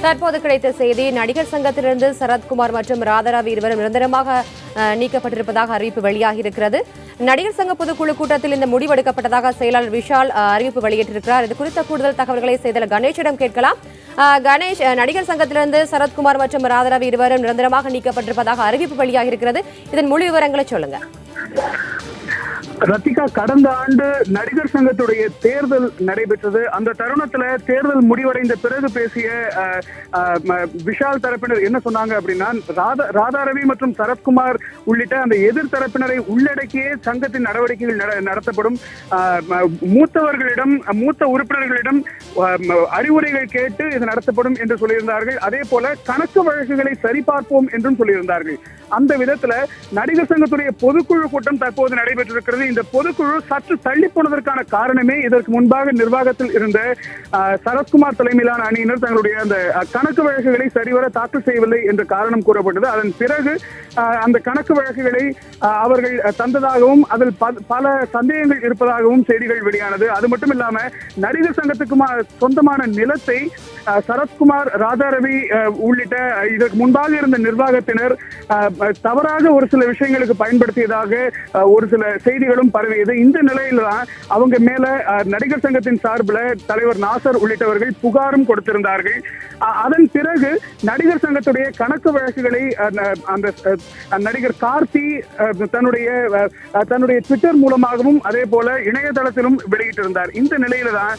தற்போது கிடைத்த செய்தி, நடிகர் சங்கத்திலிருந்து சரத்குமார் மற்றும் ராதாரவி இருவரும் நிரந்தரமாக நீக்கப்பட்டிருப்பதாக அறிவிப்பு வெளியாகி இருக்கிறது. நடிகர் சங்க பொதுக்குழு கூட்டத்தில் இந்த முடிவெடுக்கப்பட்டதாக செயலாளர் விஷால் அறிவிப்பு வெளியிட்டிருக்கிறார். இது குறித்த கூடுதல் தகவல்களை செய்தியாளர் கணேஷிடம் கேட்கலாம். கணேஷ், நடிகர் சங்கத்திலிருந்து சரத்குமார் மற்றும் ராதாரவி இருவரும் நிரந்தரமாக நீக்கப்பட்டிருப்பதாக அறிவிப்பு வெளியாகி இருக்கிறது. இதன் முழு விவரங்களை சொல்லுங்க. ரத்திகா, கடந்த ஆண்டு நடிகர் சங்கத்துடைய தேர்தல் நடைபெற்றது. அந்த தருணத்துல தேர்தல் முடிவடைந்த பிறகு பேசிய விஷால் தரப்பினர் என்ன சொன்னாங்க அப்படின்னா, ராதாரவி மற்றும் சரத்குமார் உள்ளிட்ட அந்த எதிர் தரப்பினரை உள்ளடக்கியே சங்கத்தின் நடவடிக்கைகள் நடத்தப்படும். மூத்த உறுப்பினர்களிடம் அறிவுரைகள் கேட்டு இது நடத்தப்படும் என்று சொல்லியிருந்தார்கள். அதே போல கணக்கு வழக்குகளை சரிபார்ப்போம் என்றும் சொல்லியிருந்தார்கள். அந்த விதத்துல நடிகர் சங்கத்துடைய பொதுக்குழு கூட்டம் தற்போது நடைபெற்றிருக்கிறது. இந்த பொதுக்குழு சற்று தள்ளி போனதற்கான காரணமே, இதற்கு முன்பாக நிர்வாகத்தில் இருந்த சரத்குமார் தலைமையிலான அணியினர் தங்களுடைய அந்த கணக்கு வழக்குகளை சரிவர தாக்கல் செய்யவில்லை என்ற காரணம் கூறப்பட்டது. அதன் பிறகு அந்த கணக்கு வழக்குகளை அவர்கள் தந்ததாகவும் அதில் பல சந்தேகங்கள் இருப்பதாகவும் செய்திகள் வெளியானது. அது மட்டும் இல்லாம நடிகர் சங்கத்துக்கு சொந்தமான நிலத்தை சரத்குமார், ராதாரவி உள்ளிட்ட இதற்கு முன்பாக இருந்த நிர்வாகத்தினர் தவறாக ஒரு சில விஷயங்களுக்கு பயன்படுத்தியதாக ஒரு சில செய்திகளும் பரவியது. இந்த நிலையில தான் அவங்க மேல நடிகர் சங்கத்தின் சார்பில் தலைவர் நாசர் உள்ளிட்டவர்கள் புகாரும் கொடுத்திருந்தார்கள். அதன் பிறகு நடிகர் சங்கத்துடைய கணக்கு வழக்குகளை அந்த நடிகர் கார்த்தி தன்னுடைய ட்விட்டர் மூலமாகவும் அதே போல இணையதளத்திலும் வெளியிட்டிருந்தார். இந்த நிலையில தான்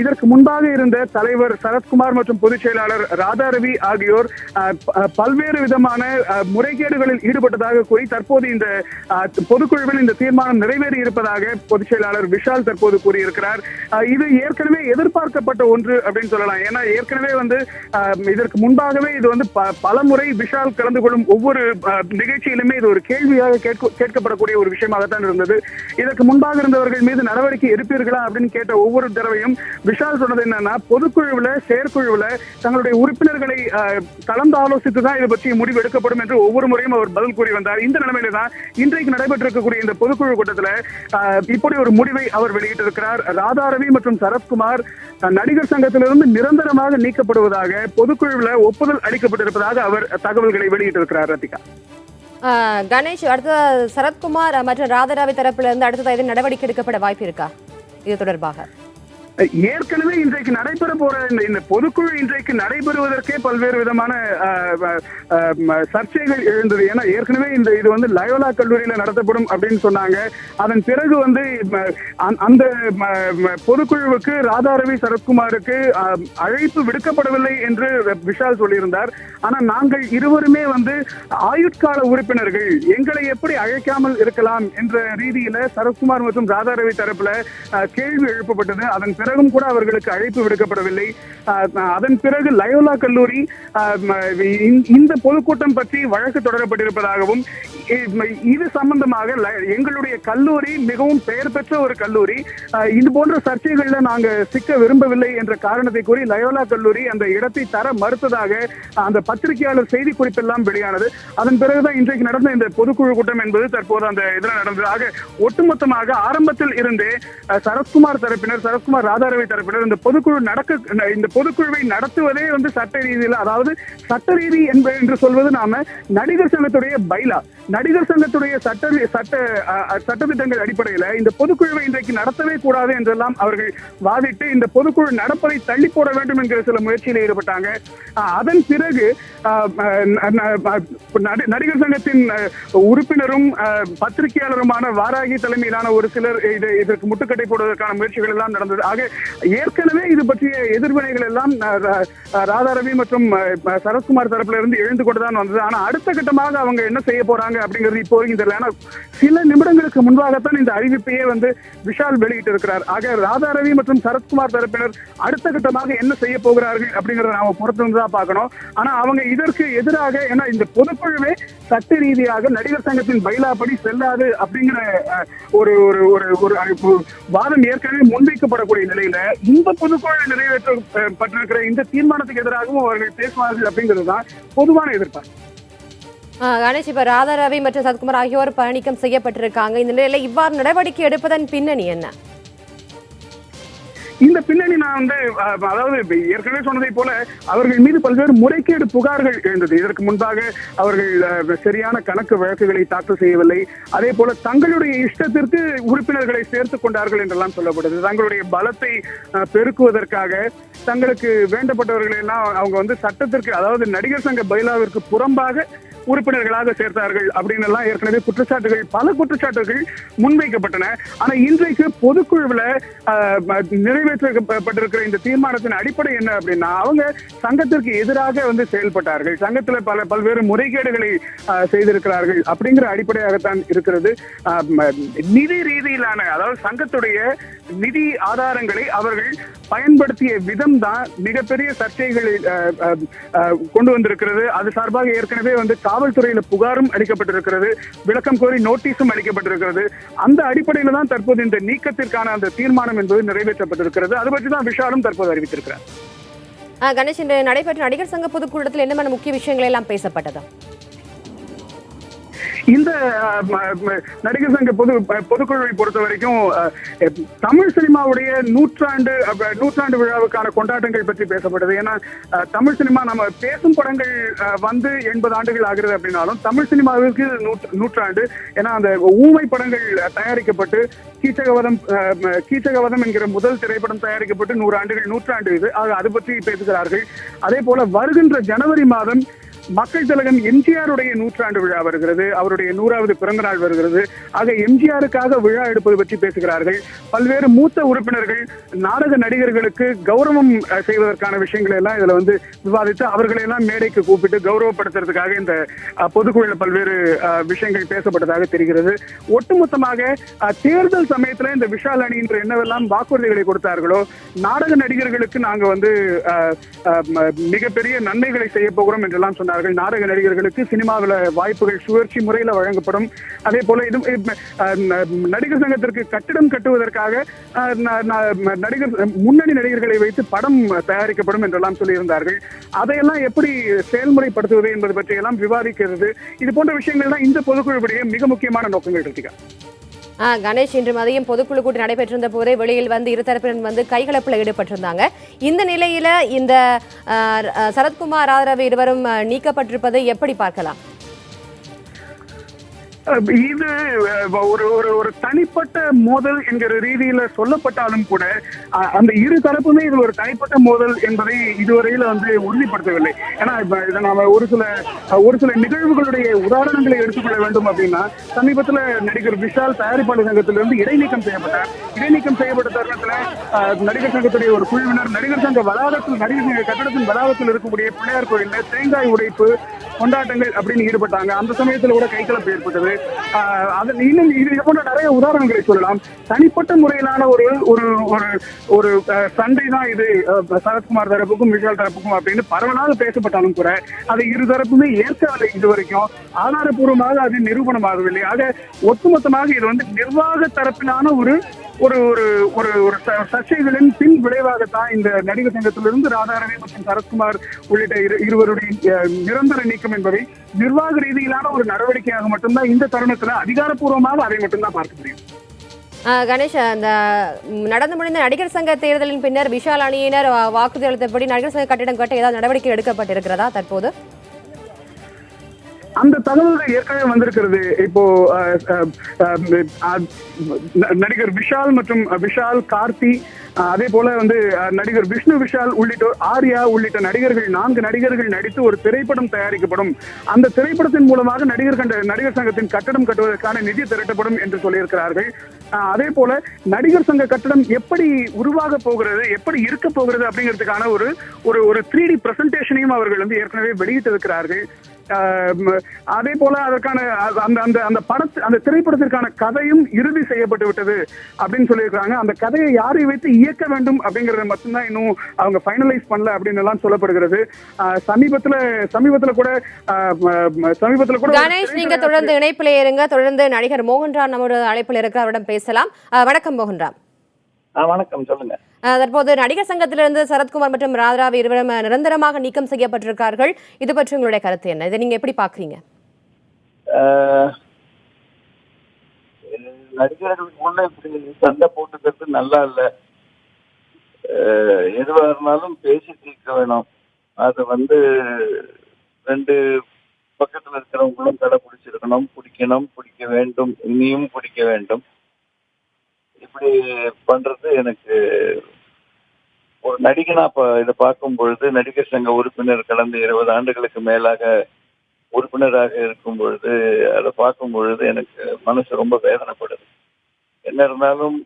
இதற்கு முன்பாக இருந்த தலைவர் சரத்குமார் மற்றும் பொதுச் செயலாளர் ராதாரவி ஆகியோர் பல்வேறு விதமான முறைகேடுகளில் ஈடுபட்டதாக கூறி தற்போது இந்த பொதுக்குழுவில் இந்த தீர்மானம் நிறைவேறி இருப்பதாக பொதுச் செயலாளர் விஷால் தற்போது கூறியிருக்கிறார். இது ஏற்கனவே எதிர்பார்க்கப்பட்ட ஒன்று அப்படின்னு சொல்லலாம். ஏன்னா ஏற்கனவே இதற்கு முன்பாகவே இது பல முறை விஷால் கலந்து கொள்ளும் ஒவ்வொரு நிகழ்ச்சியிலுமே இது ஒரு கேள்வியாக கேட்கப்படக்கூடிய ஒரு விஷயமாகத்தான் இருந்தது. இதற்கு முன்பாக இருந்தவர்கள் மீது நடவடிக்கை எடுப்பீர்களா அப்படின்னு கேட்ட ஒவ்வொரு தடவையும் விஷால் சொன்னது என்னன்னா, பொதுக்குழுவில் செயற்குழுவில் தங்களுடைய உறுப்பினர்களை கலந்து ஆலோசித்துதான் இதை பற்றி முடிவு எடுக்கப்படும் என்று ஒவ்வொரு முறையும் அவர் பதில் கூறி வந்தார். இந்த நிலைமையில தான் இன்றைக்கு நடைபெற்றிருக்கக்கூடிய இந்த பொதுக்குழு கூட்டத்தில் இப்படி ஒரு முடிவை அவர் வெளியிட்டிருக்கிறார். ராதாரவி மற்றும் சரத்குமார் நடிகர் சங்கத்திலிருந்து நிரந்தரமாக நீக்கப்படுவதாக பொதுக்குழுவில் ஒப்புதல் அளிக்கப்பட்டிருப்பதாக அவர் தகவல்களை வெளியிட்டிருக்கிறார். ரத்திகா, கணேஷ், அடுத்த சரத்குமார் மற்றும் ராதாரவி தரப்பிலிருந்து இருந்து அடுத்ததாக நடவடிக்கை எடுக்கப்பட வாய்ப்பு இருக்கா இது தொடர்பாக? ஏற்கனவே இன்றைக்கு நடைபெற போற இந்த பொதுக்குழு இன்றைக்கு நடைபெறுவதற்கே பல்வேறு விதமான சர்ச்சைகள் எழுந்தது. ஏன்னா ஏற்கனவே இது லயோலா கல்லூரியில நடத்தப்படும் அப்படின்னு சொன்னாங்க. அதன் பிறகு அந்த பொதுக்குழுவுக்கு ராதாரவி, சரத்குமாருக்கு அழைப்பு விடுக்கப்படவில்லை என்று விஷால் சொல்லியிருந்தார். ஆனா நாங்கள் இருவருமே ஆயுட்கால உறுப்பினர்கள், எங்களை எப்படி அழைக்காமல் இருக்கலாம் என்ற ரீதியில சரத்குமார் மற்றும் ராதாரவி தரப்புல கேள்வி எழுப்பப்பட்டது. அதன் பிறகும் கூட அவர்களுக்கு அழைப்பு விடுக்கப்படவில்லை. அதன் பிறகு லயோலா கல்லூரி இந்த பொதுக்கூட்டம் பற்றி வழக்கு தொடரப்பட்டிருப்பதாகவும், இது சம்பந்தமாக எங்களுடைய கல்லூரி மிகவும் பெயர் பெற்ற ஒரு கல்லூரி, இது போன்ற சர்ச்சைகள்ல நாங்க சிக்க விரும்பவில்லை என்ற காரணத்தை கூறி லயோலா கல்லூரி அந்த இடத்தை தர மறுத்ததாக அந்த பத்திரிகையாளர் செய்தி குறிப்பெல்லாம் வெளியானது. அதன் பிறகுதான் இன்றைக்கு நடந்த இந்த பொதுக்குழு கூட்டம் என்பது தற்போது அந்த இதில் நடந்தது. ஆக ஒட்டுமொத்தமாக ஆரம்பத்தில் இருந்தே சரத்குமார் தரப்பினர், சரத்குமார் ராதாரவி தரப்பினர் இந்த பொதுக்குழுவை நடத்துவதே சட்ட ரீதியில், அதாவது சட்ட ரீதி என்று சொல்வது நாம நடிகர் சங்கத்துடைய பைலா, நடிகர் சங்கத்துடைய சட்டத்திட்டங்கள் அடிப்படையில் இந்த பொதுக்குழுவை இன்றைக்கு நடத்தவே கூடாது என்றெல்லாம் அவர்கள் வாதிட்டு இந்த பொதுக்குழு நடப்பதை தள்ளி போட வேண்டும் என்கிற சில முயற்சியில் ஈடுபட்டாங்க. அதன் பிறகு நடிகர் சங்கத்தின் உறுப்பினரும் பத்திரிகையாளருமான வாராகி தலைமையிலான ஒரு சிலர் இதற்கு முட்டுக்கட்டை போடுவதற்கான முயற்சிகள் எல்லாம் நடந்தது. ஆக ஏற்கனவே இது பற்றிய எதிர்வினைகள் எல்லாம் ராதாரவி மற்றும் சரத்குமார் தரப்புல இருந்து எழுந்து கொண்டுதான் வந்தது. ஆனா அடுத்த கட்டமாக அவங்க என்ன செய்ய போறாங்க அப்படிங்கிறது இப்போ தெரியல. ஆனா சில நிமிடங்களுக்கு முன்பாகத்தான் இந்த அறிவிப்பையே விஷால் வெளியிட்டு இருக்கிறார். ஆக ராதாரவி மற்றும் சரத்குமார் தரப்பினர் அடுத்த கட்டமாக என்ன செய்ய போகிறார்கள் அப்படிங்கறத நாம பொறுத்திருந்துதான் பார்க்கணும். ஆனா அவங்க இதற்கு எதிராக, ஏன்னா இந்த பொதுக்குழுவே சட்ட ரீதியாக நடிகர் சங்கத்தின் பைலாப்படி செல்லாது அப்படிங்கிற ஒரு வாதம் ஏற்கனவே முன்வைக்கப்படக்கூடிய நிலையில இந்த பொதுக்குழு நிறைவேற்றப்பட்டிருக்கிற இந்த தீர்மானத்துக்கு எதிராகவும் அவர்கள் பேசுவார்கள் அப்படிங்கிறதுதான் பொதுவான எதிர்பார்ப்பு. கணேஷ், இப்ப ராதாரவி மற்றும் சரத்குமார் ஆகியோர் பணிக்கம் செய்யப்பட்டிருக்காங்க. இந்த நிலையில இவ்வாறு நடவடிக்கை எடுப்பதன் பின்னணி என்ன? இந்த பின்னணி நான் வந்து அதாவது ஏற்கனவே சொன்னதை போல அவர்கள் மீது பல்வேறு முறைகேடு புகார்கள் எழுந்தது. இதற்கு முன்பாக அவர்கள் சரியான கணக்கு வழக்குகளை தாக்கல் செய்யவில்லை. அதே போல தங்களுடைய இஷ்டத்திற்கு உறுப்பினர்களை சேர்த்துக் கொண்டார்கள் என்றெல்லாம் சொல்லப்படுது. தங்களுடைய பலத்தை பெருக்குவதற்காக தங்களுக்கு வேண்டப்பட்டவர்களை எல்லாம் அவங்க வந்து சட்டத்திற்கு, அதாவது நடிகர் சங்க பைலாவிற்கு புறம்பாக உறுப்பினர்களாக சேர்த்தார்கள் அப்படின்னு எல்லாம் ஏற்கனவே பல குற்றச்சாட்டுகள் முன்வைக்கப்பட்டன. ஆனா இன்றைக்கு பொதுக்குழுவில் நிறைவேற்றப்பட்டிருக்கிற இந்த தீர்மானத்தின் அடிப்படை என்ன அப்படின்னா, அவங்க சங்கத்திற்கு எதிராக வந்து செயல்பட்டார்கள், சங்கத்துல பல்வேறு முறைகேடுகளை செய்திருக்கிறார்கள் அப்படிங்கிற அடிப்படையாகத்தான் இருக்கிறது. நிதி ரீதியிலான, அதாவது சங்கத்துடைய நிதி ஆதாரங்களை அவர்கள் பயன்படுத்திய விதம் தான் மிகப்பெரிய சர்ச்சைகளை கொண்டு வந்திருக்கிறது. அது சார்பாக ஏற்கனவே வந்து காவல்துறையில புகாரும் அளிக்கப்பட்டிருக்கிறது, விளக்கம் கோரி நோட்டீஸும் அளிக்கப்பட்டிருக்கிறது. அந்த அடிப்படையில தான் தற்போது இந்த நீக்கத்திற்கான அந்த தீர்மானம் என்பது நிறைவேற்றப்பட்டிருக்கிறது. அது பற்றி தான் விஷாலும் தற்போது அறிவித்திருக்கிறார். கணேஷ், இன்று நடைபெற்ற நடிகர் சங்க பொதுக்கூட்டத்தில் என்னமான முக்கிய விஷயங்கள் எல்லாம் பேசப்பட்டது? இந்த நடிகர் சங்க பொதுக்குழுவை பொறுத்த வரைக்கும் தமிழ் சினிமாவுடைய நூற்றாண்டு விழாவுக்கான கொண்டாட்டங்கள் பற்றி பேசப்பட்டது. ஏன்னா தமிழ் சினிமா, நம்ம பேசும் படங்கள் வந்து 80 ஆண்டுகள் ஆகிறது அப்படின்னாலும் தமிழ் சினிமாவிற்கு நூற்றாண்டு. ஏன்னா அந்த ஊமை படங்கள் தயாரிக்கப்பட்டு கீச்சகவதம் என்கிற முதல் திரைப்படம் தயாரிக்கப்பட்டு 100 ஆண்டுகள், நூற்றாண்டு இது. அது பற்றி பேசுகிறார்கள். அதே போல வருகின்ற ஜனவரி மாதம் மக்கள் திலகம் எம்ஜிஆருடைய 100ஆண்டு விழா வருகிறது, அவருடைய 100வது பிறந்த நாள் வருகிறது. ஆக எம்ஜிஆருக்காக விழா எடுப்பது பற்றி பேசுகிறார்கள். பல்வேறு மூத்த உறுப்பினர்கள் நாடக நடிகர்களுக்கு கௌரவம் செய்வதற்கான விஷயங்களை எல்லாம் இதுல வந்து விவாதித்து அவர்களை எல்லாம் மேடைக்கு கூப்பிட்டு கௌரவப்படுத்துறதுக்காக இந்த பொதுக்குழுவில் பல்வேறு விஷயங்கள் பேசப்பட்டதாக தெரிகிறது. ஒட்டுமொத்தமாக தேர்தல் சமயத்துல இந்த விஷால் அணி என்று என்னவெல்லாம் வாக்குறுதிகளை கொடுத்தார்களோ, நாடக நடிகர்களுக்கு நாங்க வந்து மிகப்பெரிய நன்மைகளை செய்ய போகிறோம் என்றெல்லாம் சொன்னார். நாடக நடிகர்களுக்கு சினிமாவில் வாய்ப்புகள் சுழற்சி முறையில் வழங்கப்படும். அதே போல இது நடிகர் சங்கத்திற்கு கட்டிடம் கட்டுவதற்காக முன்னணி நடிகர்களை வைத்து படம் தயாரிக்கப்படும் என்றெல்லாம் சொல்லியிருந்தார்கள். அதையெல்லாம் எப்படி செயல்முறைப்படுத்துவது என்பது பற்றியெல்லாம் விவாதிக்கிறது. இது போன்ற விஷயங்கள் தான் இந்த பொதுக்குழுவுடைய மிக முக்கியமான நோக்கங்கள் இருக்கு. கணேஷ், இன்று மதியம் பொதுக்குழு கூட்டம் நடைபெற்றிருந்த போதே வெளியில் வந்து இருதரப்பினர் வந்து கைகலப்பில் ஈடுபட்டிருந்தாங்க. இந்த நிலையில இந்த சரத்குமார், ராதாரவி இருவரும் நீக்கப்பட்டிருப்பதை எப்படி பார்க்கலாம்? இது ஒரு தனிப்பட்ட மோதல் என்கிற ரீதியில சொல்லப்பட்டாலும் கூட அந்த இரு தரப்புமே இது ஒரு தனிப்பட்ட மோதல் என்பதை இதுவரையில வந்து உறுதிப்படுத்தவில்லை. ஏன்னா இதை நாம ஒரு சில நிகழ்வுகளுடைய உதாரணங்களை எடுத்துக்கொள்ள வேண்டும் அப்படின்னா, சமீபத்துல நடிகர் விஷால் தயாரிப்பாளர் சங்கத்திலிருந்து இடைநீக்கம் செய்யப்பட்டார். இடைநீக்கம் செய்யப்பட்ட தருணத்துல நடிகர் சங்கத்துடைய ஒரு குழுவினர் நடிகர் சங்க வளாகத்தில், நடிகர் சங்க கட்டடத்தின் வளாகத்தில் இருக்கக்கூடிய பிள்ளையார் கோயில்ல தேங்காய் உடைப்பு கொண்டாட்டங்கள் அப்படின்னு ஈடுபட்டாங்க. அந்த சமயத்துல கூட கைகலப்பு ஏற்பட்டது. இன்னும் இது போன்ற நிறைய உதாரணங்களை சொல்லலாம். தனிப்பட்ட முறையிலான ஒரு சண்டை தான் இது சரத்குமார் தரப்புக்கும் விஷால் தரப்புக்கும் அப்படின்னு பரவலாக பேசப்பட்டாலும் கூட அதை இரு தரப்புமே ஏற்கவில்லை. இதுவரைக்கும் ஆதாரபூர்வமாக அது நிரூபணமாகவில்லை. ஆக ஒட்டுமொத்தமாக இது வந்து நிர்வாக தரப்பிலான ஒரு ஒரு ஒரு ஒரு சர்ச்சைகளின் பின் விளைவாகத்தான் இந்த நடிகர் சங்கத்திலிருந்து ராதாரவி மற்றும் சரத்குமார் உள்ளிட்ட இருவருடைய நிரந்தர நீக்கம் என்பதை நிர்வாக ரீதியிலான ஒரு நடவடிக்கையாக மட்டும்தான் இந்த தருணத்துல அதிகாரப்பூர்வமாக அதை மட்டும்தான் பார்க்க முடியும். கணேஷ், அந்த நடந்து முடிந்த நடிகர் சங்க தேர்தலின் பின்னர் விஷால் அணியினர் வாக்குறுதி அளித்தபடி நடிகர் சங்க கட்டிடம் கட்ட ஏதாவது நடவடிக்கை எடுக்கப்பட்டிருக்கிறதா தற்போது? அந்த தகவல்கள் ஏற்கனவே வந்திருக்கிறது. இப்போ நடிகர் விஷால் மற்றும் விஷால், கார்த்தி, அதே போல வந்து நடிகர் விஷ்ணு விஷால் உள்ளிட்டோர், ஆர்யா உள்ளிட்ட நடிகர்கள் 4 நடிகர்கள் நடித்து ஒரு திரைப்படம் தயாரிக்கப்படும். அந்த திரைப்படத்தின் மூலமாக நடிகர் சங்கத்தின் கட்டடம் கட்டுவதற்கான நிதி திரட்டப்படும் என்று சொல்லியிருக்கிறார்கள். அதே போல நடிகர் சங்க கட்டடம் எப்படி உருவாக போகிறது, எப்படி இருக்க போகிறது அப்படிங்கிறதுக்கான ஒரு 3D பிரசன்டேஷனையும் அவர்கள் வந்து ஏற்கனவே வெளியிட்டிருக்கிறார்கள். அதே போல அதற்கான அந்த திரைப்படத்திற்கான கதையும் இறுதி செய்யப்பட்டு விட்டது அப்படின்னு சொல்லியிருக்காங்க. அந்த கதையை யாரை வைத்து இயக்க வேண்டும் அப்படிங்கறத மட்டும்தான் இன்னும் அவங்க ஃபைனலைஸ் பண்ணல அப்படின்னு எல்லாம் சொல்லப்படுகிறது. சமீபத்துல கூட கணேஷ், நீங்க தொடர்ந்து இணைப்பிலே இருங்க. தொடர்ந்து நடிகர் மோகன்ராம் நம்மோட அழைப்பில் இருக்கிற அவரிடம் பேசலாம். வணக்கம் மோகன்ராம். வணக்கம், சொல்லுங்க. தற்போது நடிகர் சங்கத்திலிருந்து சரத்குமார் மற்றும் ராதாரவி இருவரும் நிரந்தரமாக நீக்கம் செய்யப்பட்டிருக்கார்கள். இது பற்றி உங்களுடைய கருத்து என்ன? இதை நீங்க எப்படி பாக்குறீங்க? நடிகர்களுக்கு முன்னே இப்படி சண்டை போட்டுக்கிறது நல்லா இல்ல. எதுவா இருந்தாலும் பேசி தீர்க்க வேணும். அது வந்து ரெண்டு பக்கத்துல இருக்கிறவங்களும் கடைபிடிச்சிருக்கணும். குடிக்கணும், குடிக்க வேண்டும், இனியும் குடிக்க வேண்டும். இப்படி பண்றது எனக்கு ஒரு நடிகனா இதை பார்க்கும் பொழுது, நடிகர் சங்க உறுப்பினர் கடந்த 20 ஆண்டுகளுக்கு மேலாக உறுப்பினராக இருக்கும் பொழுது, அதை பார்க்கும் பொழுது எனக்கு மனசு ரொம்ப வேதனைப்படுது. என்ன இருந்தாலும்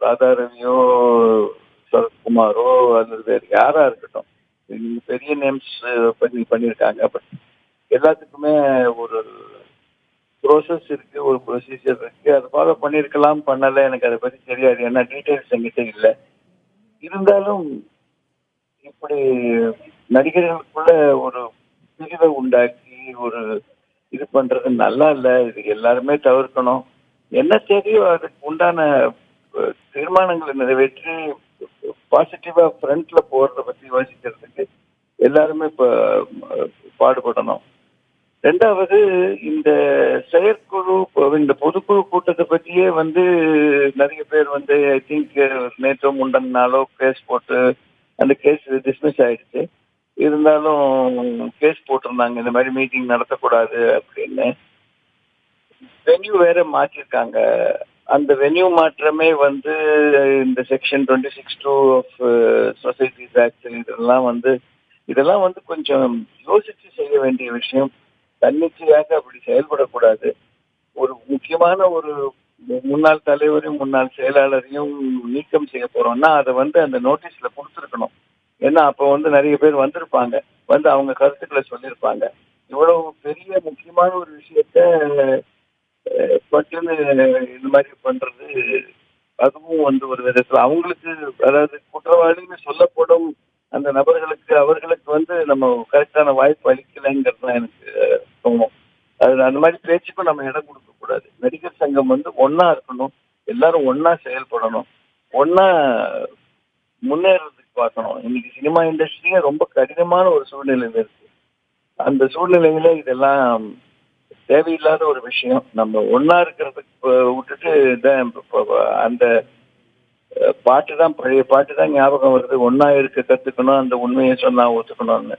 ராதாரவியோ, சரத்குமாரோ அல்லது வேறு யாரா இருக்கட்டும், இவங்க பெரிய நேம்ஸ் பண்ணியிருக்காங்க. பட் எல்லாத்துக்குமே ஒரு ப்ரோசஸ் இருக்கு, ஒரு ப்ரொசீஜர் இருக்கு. அதை ஃபாலோ பண்ணியிருக்கலாம், பண்ணல, எனக்கு அதை பத்தி தெரியாது. ஏன்னா டீட்டெயில்ஸ் என்கிட்ட இல்லை. இருந்தாலும் இப்படி நடிகர்களுக்குள்ள ஒரு பிரிவை உண்டாக்கி ஒரு இது பண்றது நல்லா இல்லை. இது எல்லாருமே தவிர்க்கணும். என்ன தேவையோ அதுக்கு உண்டான தீர்மானங்களை நிறைவேற்றி பாசிட்டிவா ஃப்ரண்ட்ல போறத பத்தி யோசிக்கிறதுக்கு எல்லாருமே இப்ப பாடுபடணும். ரெண்டாவது, இந்த செயற்குழு, இந்த பொதுக்குழு கூட்டத்தை பற்றியே நிறைய பேர் ஐ திங்க் நேற்றோ முந்தன நாளோ கேஸ் போட்டு அந்த கேஸ் டிஸ்மிஸ் ஆயிடுச்சு. இருந்தாலும் கேஸ் போட்டிருந்தாங்க, இந்த மாதிரி மீட்டிங் நடத்தக்கூடாது அப்படின்னு. வென்யூ வேற மாற்றிருக்காங்க. அந்த வென்யூ மாற்றமே இந்த செக்ஷன் 26(2) ஆஃப் சொசைட்டிஸ் ஆக்ட் இதெல்லாம் கொஞ்சம் யோசிச்சு செய்ய வேண்டிய விஷயம். தன்னிச்சையாக அப்படி செயல்படக்கூடாது. ஒரு முக்கியமான ஒரு முன்னாள் தலைவரையும் முன்னாள் செயலாளரையும் நீக்கம் செய்ய போறோம்னா அதை அந்த நோட்டீஸ்ல கொடுத்துருக்கணும். ஏன்னா அப்போ நிறைய பேர் வந்திருப்பாங்க, அவங்க கருத்துக்களை சொல்லியிருப்பாங்க. இவ்வளவு பெரிய முக்கியமான ஒரு விஷயத்த பட்டுன்னு இந்த மாதிரி பண்றது, அதுவும் ஒரு விதத்துல அவங்களுக்கு, அதாவது குற்றவாளின்னு சொல்லப்படும் அந்த நபர்களுக்கு, அவர்களுக்கு நம்ம கரெக்டான வாய்ப்பு அளிக்கலைங்கிறது தான் எனக்கு தோணும். அது அந்த மாதிரி பேச்சுக்கும் நம்ம இடம் கொடுக்க கூடாது. நடிகர் சங்கம் ஒன்னா இருக்கணும், எல்லாரும் ஒன்னா செயல்படணும், ஒன்னா முன்னேறதுக்கு பார்க்கணும். இன்னைக்கு சினிமா இண்டஸ்ட்ரியே ரொம்ப கடினமான ஒரு சூழ்நிலையில இருக்கு. அந்த சூழ்நிலையில இதெல்லாம் தேவையில்லாத ஒரு விஷயம். நம்ம ஒன்னா இருக்கிறதுக்கு விட்டுட்டு அந்த பாட்டு தான், பழைய பாட்டு தான் ஞாபகம் வருது. ஒன்னா இருக்க கத்துக்கணும், அந்த உண்மையை சொன்னா ஒத்துக்கணும்னு.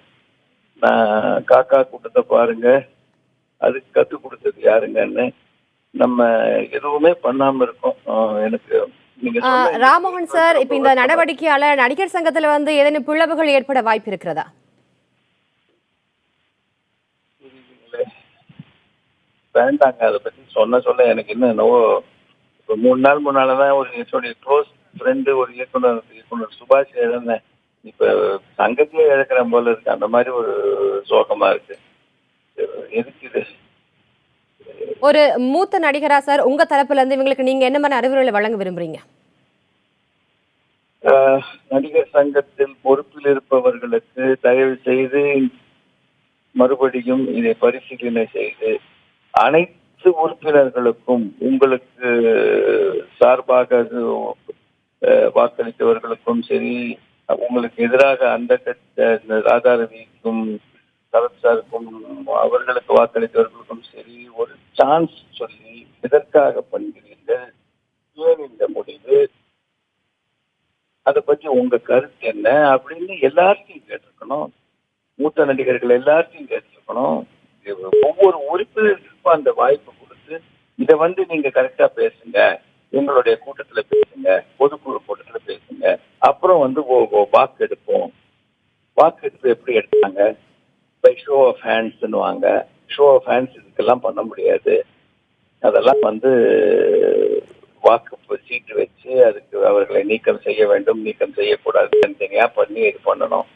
நான் காக்கா கூட்டத்தை பாருங்க, அதுக்கு கத்து கொடுத்தது யாருங்கன்னு. நம்ம எதுவுமே பண்ணாம இருக்கோம். எனக்கு ராமமோகன் சார், இப்ப இந்த நடவடிக்கையால நடிகர் சங்கத்துல ஏதேனும் பிளவுகள் ஏற்பட வாய்ப்பு இருக்கிறதா? வேண்டாங்க, அதை பத்தி சொல்ல எனக்கு இன்னும் என்னவோ 3 நாள் முன்னாலதான் ஒரு என்னுடைய க்ளோஸ் ஃப்ரெண்டு, ஒரு இயக்குனர் சுபாஷ் இழந்தேன். இப்ப சங்கத்தையே இழக்கிற போல இருக்கு. அந்த மாதிரி ஒரு சோகமா இருக்கு. எதுக்கு இது? ஒரு மூத்த நடிகரா சார், உங்க தரப்புல இருந்து இவங்களுக்கு நீங்க என்ன மாதிரி அறிவுரைகளை வழங்க விரும்புறீங்க? நடிகர் சங்கத்தில் பொறுப்பில் இருப்பவர்களுக்கு தயவு செய்து மறுபடியும் இதை பரிசீலனை செய்து அனைத்து உறுப்பினர்களுக்கும், உங்களுக்கு சார்பாக வாக்களித்தவர்களுக்கும் சரி, உங்களுக்கு எதிராக அந்த ராதாரவிக்கும் சரத் சாருக்கும் அவர்களுக்கு வாக்களித்தவர்களுக்கும் சரி, ஒரு சான்ஸ் சொல்லி எதற்காக பண்ணுகிறீர்கள், ஏன் இந்த முடிவு, அதை பற்றி உங்க கருத்து என்ன அப்படின்னு எல்லாத்தையும் கேட்டிருக்கணும். மூத்த நடிகர்கள் எல்லாத்தையும் கேட்டிருக்கணும். ஒவ்வொரு உறுப்பினருக்கும் அந்த வாய்ப்பு கொடுத்து இதை நீங்க கரெக்டா பேசுங்க, எங்களுடைய கூட்டத்துல பேசுங்க, பொதுக்குழு கூட்டத்துல பேசுங்க, அப்புறம் வாக்கு எடுப்போம். வாக்கு எடுப்பு எப்படி எடுத்தாங்க? பை ஷோ ஆஃப் ஹேண்ட்ஸ்ன்னுவாங்க. ஷோ ஆஃப் ஹேண்ட்ஸ் இதுக்கெல்லாம் பண்ண முடியாது. அதெல்லாம் வாக்கு சீட்டு வச்சு அதுக்கு அவர்களை நீக்கம் செய்ய வேண்டும், நீக்கம் செய்யக்கூடாது, தனித்தனியா பண்ணி இது பண்ணணும்.